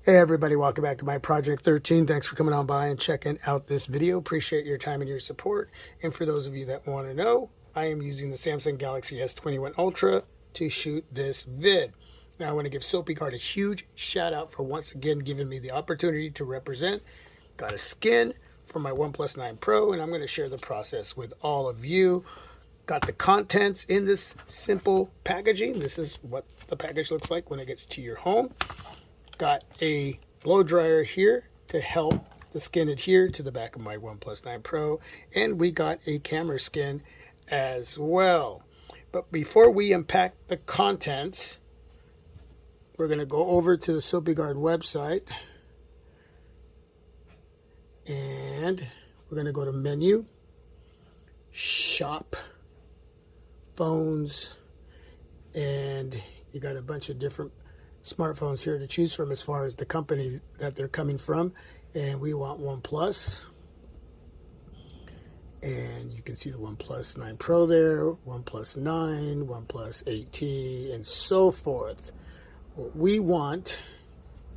Hey everybody, welcome back to my Project 13. Thanks for coming on by and checking out this video. Appreciate your time and your support. And for those of you that want to know, I am using the Samsung Galaxy S21 Ultra to shoot this vid. Now I want to give Sopiguard a huge shout out for once again giving me the opportunity to represent. Got a skin for my OnePlus 9 Pro, and I'm going to share the process with all of you. Got the contents in this simple packaging. This is what the package looks like when it gets to your home. Got a blow dryer here to help the skin adhere to the back of my OnePlus 9 Pro, and we got a camera skin as well. But before we unpack the contents, we're going to go over to the Sopiguard website, and we're going to go to menu, shop, phones, and you got a bunch of different smartphones here to choose from as far as the companies that they're coming from. And we want OnePlus, and you can see the OnePlus 9 Pro there, OnePlus 9, OnePlus 8T, and so forth. What we want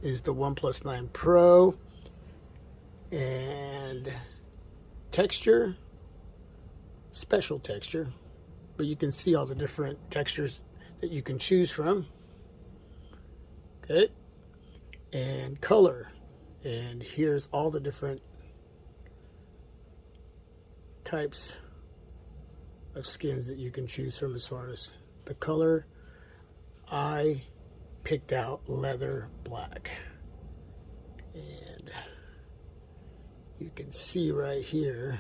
is the OnePlus 9 Pro, and texture, special texture, but you can see all the different textures that you can choose from. Okay, and color, and here's all the different types of skins that you can choose from as far as the color. I picked out leather black, and you can see right here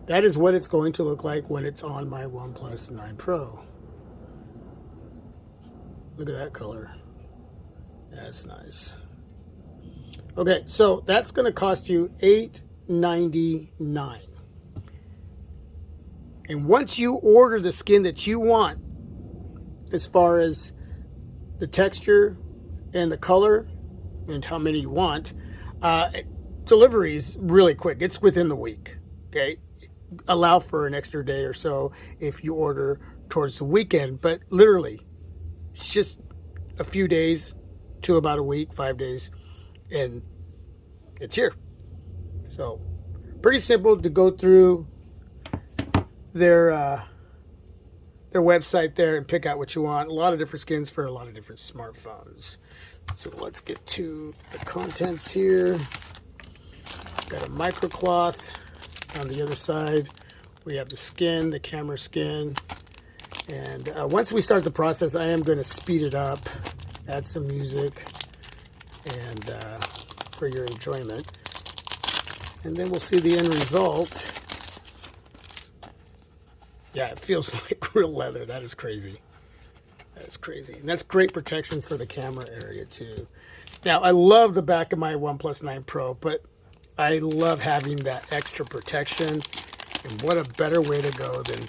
that is what it's going to look like when it's on my OnePlus 9 Pro. Look at that color. That's nice. Okay, so that's going to cost you $8.99. And once you order the skin that you want, as far as the texture and the color and how many you want, delivery is really quick. It's within the week. Okay, allow for an extra day or so if you order towards the weekend, but literally it's just a few days to about a week, 5 days, and it's here. So pretty simple to go through their website there and pick out what you want. A lot of different skins for a lot of different smartphones. So let's get to the contents here. Got a microcloth on the other side. We have the skin, the camera skin, and once we start the process, I am going to speed it up, add some music, and for your enjoyment, and then we'll see the end result. Yeah, it feels like real leather. That is crazy. That is crazy, and that's great protection for the camera area too. Now, I love the back of my OnePlus 9 Pro, but I love having that extra protection, and what a better way to go than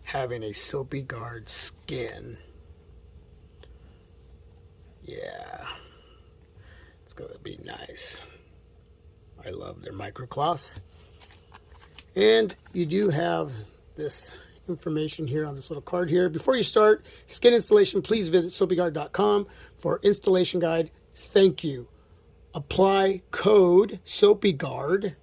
having a Sopiguard skin. Yeah, it's gonna be nice. I love their microcloths. And you do have this information here on this little card here. Before you start skin installation, please visit Sopiguard.com for installation guide. Thank you. Apply code Sopiguard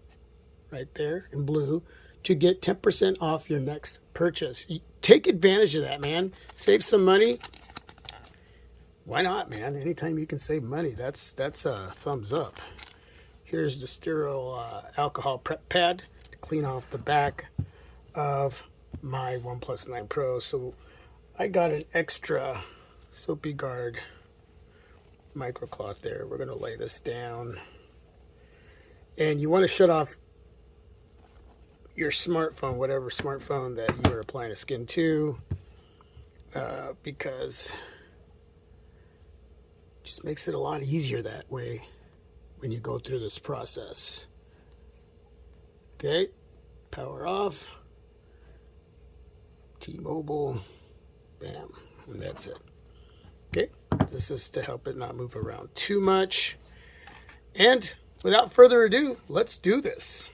right there in blue to get 10% off your next purchase. Take advantage of that, man. Save some money. Why not, man? Anytime you can save money, that's a thumbs up. Here's the sterile alcohol prep pad to clean off the back of my OnePlus 9 Pro. So I got an extra Sopiguard microcloth there. We're going to lay this down. And you want to shut off your smartphone, whatever smartphone that you are applying a skin to, because it just makes it a lot easier that way when you go through this process. Okay, power off, T-Mobile, bam, and that's it. Okay, this is to help it not move around too much. And without further ado, let's do this.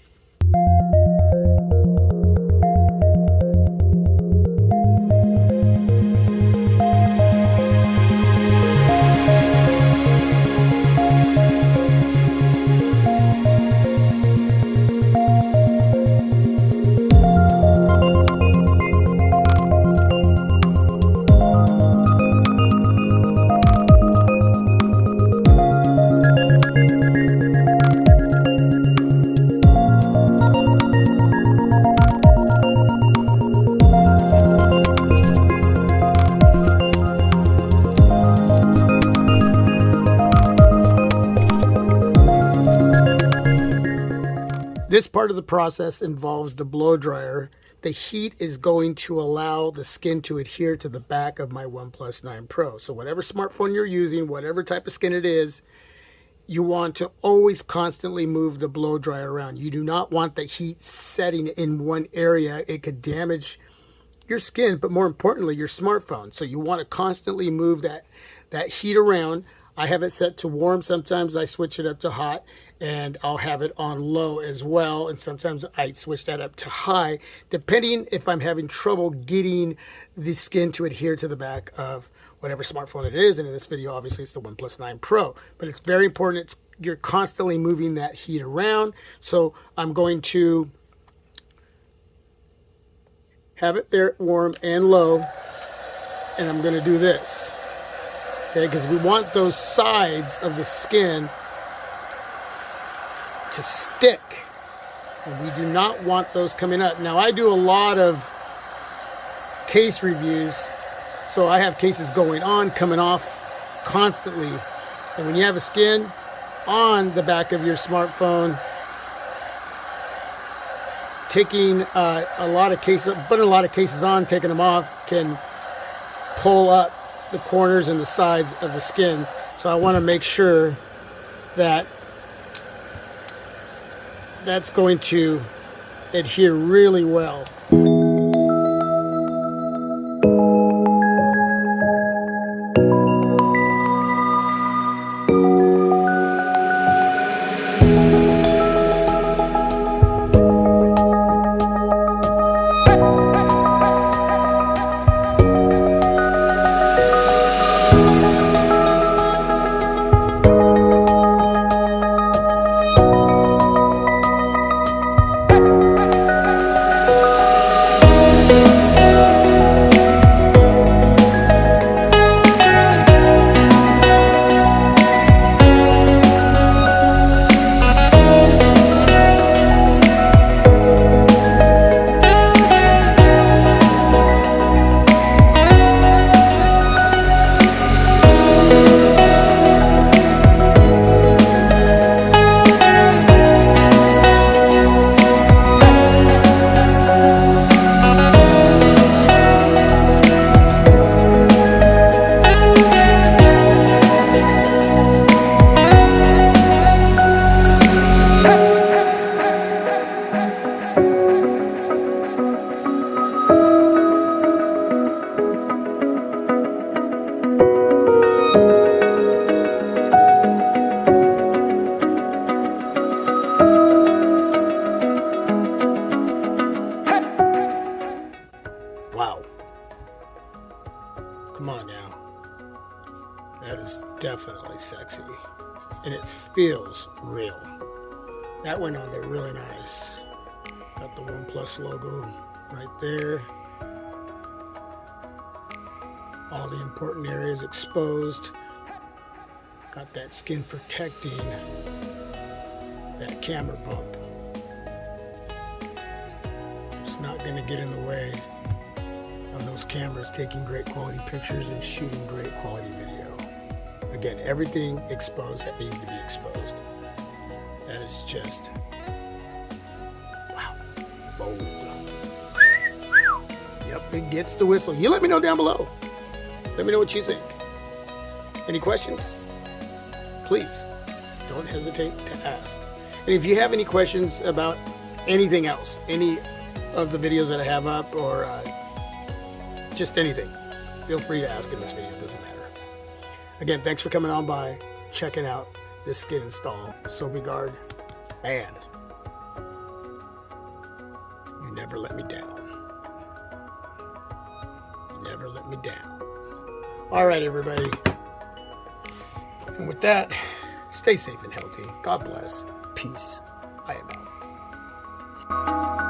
This part of the process involves the blow dryer. The heat is going to allow the skin to adhere to the back of my OnePlus 9 Pro. So whatever smartphone you're using, whatever type of skin it is, you want to always constantly move the blow dryer around. You do not want the heat setting in one area. It could damage your skin, but more importantly, your smartphone. So you want to constantly move that heat around. I have it set to warm. Sometimes I switch it up to hot, and I'll have it on low as well. And sometimes I switch that up to high, depending if I'm having trouble getting the skin to adhere to the back of whatever smartphone it is. And in this video, obviously, it's the OnePlus 9 Pro. But it's very important. You're constantly moving that heat around. So I'm going to have it there warm and low. And I'm going to do this. Okay, because we want those sides of the skin to stick. And we do not want those coming up. Now, I do a lot of case reviews. So I have cases going on, coming off constantly. And when you have a skin on the back of your smartphone, taking a lot of cases, putting a lot of cases on, taking them off can pull up the corners and the sides of the skin. So I want to make sure that that's going to adhere really well. Wow. Come on now. That is definitely sexy. And it feels real. That went on there really nice. Got the OnePlus logo right there. All the important areas exposed. Got that skin protecting that camera bump. It's not going to get in the way of those cameras taking great quality pictures and shooting great quality video. Again, everything exposed that needs to be exposed. That is just wow. Bold. Yep, it gets the whistle. You let me know down below. Let me know what you think. Any questions? Please don't hesitate to ask. And if you have any questions about anything else, any of the videos that I have up, or just anything, feel free to ask in this video. It doesn't matter. Again, thanks for coming on by, checking out this skin install. Sopiguard, man, you never let me down. You never let me down. All right, everybody. And with that, stay safe and healthy. God bless. Peace. I am out.